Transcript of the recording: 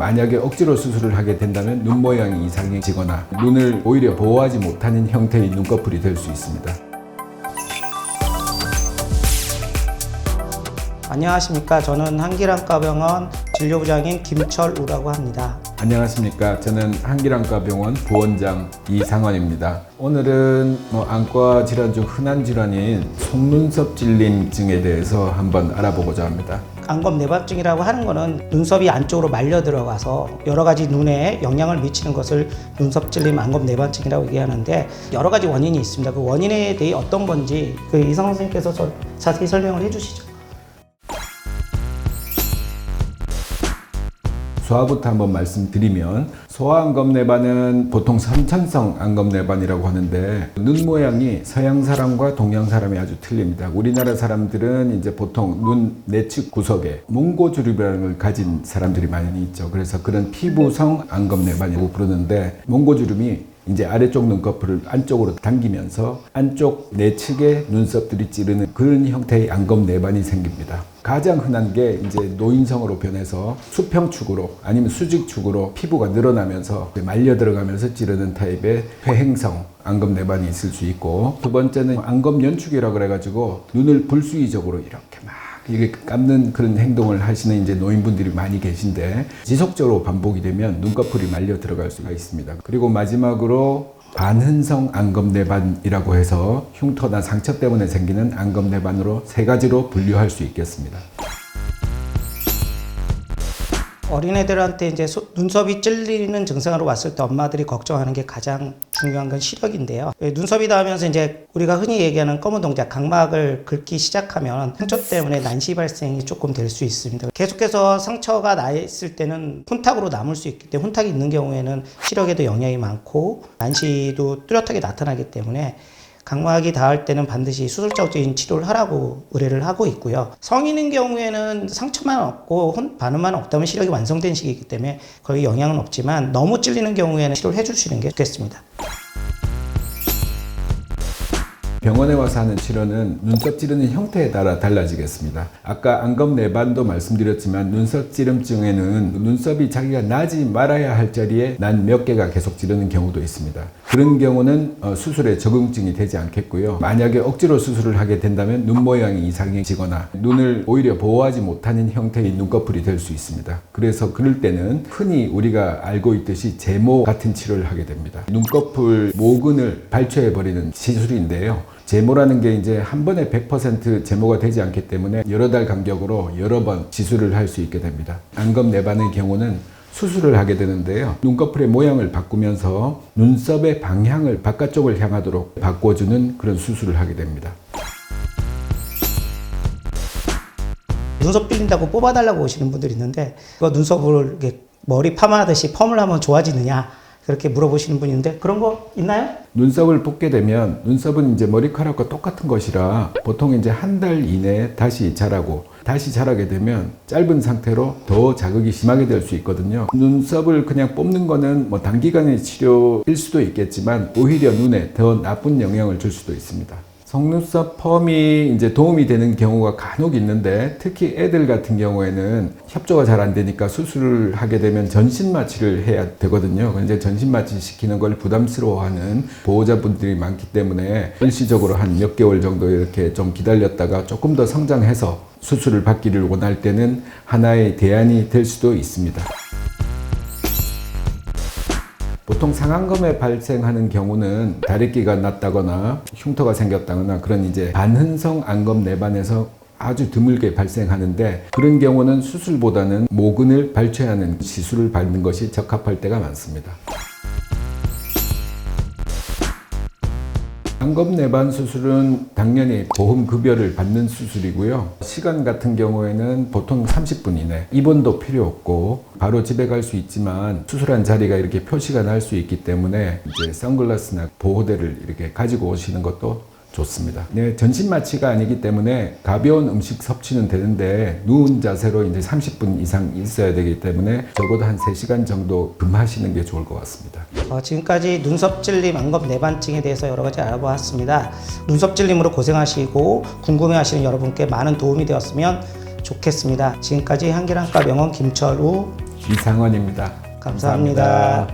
만약에 억지로 수술을 하게 된다면 눈 모양이 이상해지거나 눈을 오히려 보호하지 못하는 형태의 눈꺼풀이 될 수 있습니다. 안녕하십니까. 저는 한길안과병원 진료부장인 김철우라고 합니다. 안녕하십니까. 저는 한길안과병원 부원장 이상원입니다. 오늘은 안과 질환 중 흔한 질환인 속눈썹 찔림증에 대해서 한번 알아보고자 합니다. 안검내반증이라고 하는 것은 눈썹이 안쪽으로 말려 들어가서 여러 가지 눈에 영향을 미치는 것을 눈썹 찔림 안검내반증이라고 얘기하는데 여러 가지 원인이 있습니다. 그 원인에 대해 어떤 건지 이상원 선생님께서 자세히 설명을 해주시죠. 소아부터 한번 말씀드리면 소아안검내반은 보통 선천성 안검내반이라고 하는데 눈 모양이 서양 사람과 동양 사람이 아주 틀립니다. 우리나라 사람들은 이제 보통 눈 내측 구석에 몽고주름이라는 걸 가진 사람들이 많이 있죠. 그래서 그런 피부성 안검내반이라고 부르는데 몽고주름이 이제 아래쪽 눈꺼풀을 안쪽으로 당기면서 안쪽 내측에 눈썹들이 찌르는 그런 형태의 안검내반이 생깁니다. 가장 흔한 게 이제 노인성으로 변해서 수평축으로 아니면 수직축으로 피부가 늘어나면서 말려 들어가면서 찌르는 타입의 퇴행성 안검내반이 있을 수 있고, 두 번째는 안검연축이라고 그래가지고 눈을 불수의적으로 이렇게 막 이게 감는 그런 행동을 하시는 이제 노인분들이 많이 계신데 지속적으로 반복이 되면 눈꺼풀이 말려 들어갈 수가 있습니다. 그리고 마지막으로 반흔성 안검내반이라고 해서 흉터나 상처 때문에 생기는 안검내반으로 세 가지로 분류할 수 있겠습니다. 어린애들한테 이제 눈썹이 찔리는 증상으로 왔을 때 엄마들이 걱정하는 게 가장 중요한 건 시력인데요. 눈썹이 닿으면서 이제 우리가 흔히 얘기하는 검은 동작, 각막을 긁기 시작하면 상처 때문에 난시 발생이 조금 될 수 있습니다. 계속해서 상처가 나 있을 때는 혼탁으로 남을 수 있기 때문에 혼탁이 있는 경우에는 시력에도 영향이 많고 난시도 뚜렷하게 나타나기 때문에 각막이 닿을 때는 반드시 수술적인 치료를 하라고 의뢰를 하고 있고요. 성인인 경우에는 상처만 없고 반응만 없다면 시력이 완성된 시기이기 때문에 거의 영향은 없지만 너무 찔리는 경우에는 치료를 해주시는 게 좋겠습니다. 병원에 와서 하는 치료는 눈썹 찌르는 형태에 따라 달라지겠습니다. 아까 안검내반도 말씀드렸지만 눈썹 찌름증에는 눈썹이 자기가 나지 말아야 할 자리에 난 몇 개가 계속 찌르는 경우도 있습니다. 그런 경우는 수술에 적응증이 되지 않겠고요. 만약에 억지로 수술을 하게 된다면 눈 모양이 이상해지거나 눈을 오히려 보호하지 못하는 형태의 눈꺼풀이 될 수 있습니다. 그래서 그럴 때는 흔히 우리가 알고 있듯이 제모 같은 치료를 하게 됩니다. 눈꺼풀 모근을 발췌해버리는 시술인데요. 제모라는 게 이제 한 번에 100% 제모가 되지 않기 때문에 여러 달 간격으로 여러 번 시술을 할 수 있게 됩니다. 안검내반의 경우는 수술을 하게 되는데요. 눈꺼풀의 모양을 바꾸면서 눈썹의 방향을 바깥쪽을 향하도록 바꿔주는 그런 수술을 하게 됩니다. 눈썹 찔린다고 뽑아달라고 오시는 분들이 있는데 그거 눈썹을 이렇게 머리 파마하듯이 펌을 하면 좋아지느냐 그렇게 물어보시는 분이 있는데 그런 거 있나요? 눈썹을 뽑게 되면 눈썹은 이제 머리카락과 똑같은 것이라 보통 이제 한 달 이내에 다시 자라고 다시 자라게 되면 짧은 상태로 더 자극이 심하게 될 수 있거든요. 눈썹을 그냥 뽑는 거는 단기간의 치료일 수도 있겠지만 오히려 눈에 더 나쁜 영향을 줄 수도 있습니다. 속눈썹 펌이 이제 도움이 되는 경우가 간혹 있는데 특히 애들 같은 경우에는 협조가 잘 안 되니까 수술을 하게 되면 전신 마취를 해야 되거든요. 근데 전신 마취 시키는 걸 부담스러워하는 보호자분들이 많기 때문에 일시적으로 한 몇 개월 정도 이렇게 좀 기다렸다가 조금 더 성장해서 수술을 받기를 원할 때는 하나의 대안이 될 수도 있습니다. 보통 상안검에 발생하는 경우는 다래끼가 났다거나 흉터가 생겼다거나 그런 이제 반흔성 안검내반에서 아주 드물게 발생하는데 그런 경우는 수술보다는 모근을 발췌하는 시술을 받는 것이 적합할 때가 많습니다. 안검내반 수술은 당연히 보험급여를 받는 수술이고요. 시간 같은 경우에는 보통 30분 이내, 입원도 필요 없고 바로 집에 갈 수 있지만 수술한 자리가 이렇게 표시가 날 수 있기 때문에 이제 선글라스나 보호대를 이렇게 가지고 오시는 것도 좋습니다. 네, 전신 마취가 아니기 때문에 가벼운 음식 섭취는 되는데 누운 자세로 이제 30분 이상 있어야 되기 때문에 적어도 한 3시간 정도 금하시는 게 좋을 것 같습니다. 지금까지 눈썹 찔림 안검내반증에 대해서 여러 가지 알아보았습니다. 눈썹 찔림으로 고생하시고 궁금해하시는 여러분께 많은 도움이 되었으면 좋겠습니다. 지금까지 한길안과병원 김철우 이상원입니다. 감사합니다.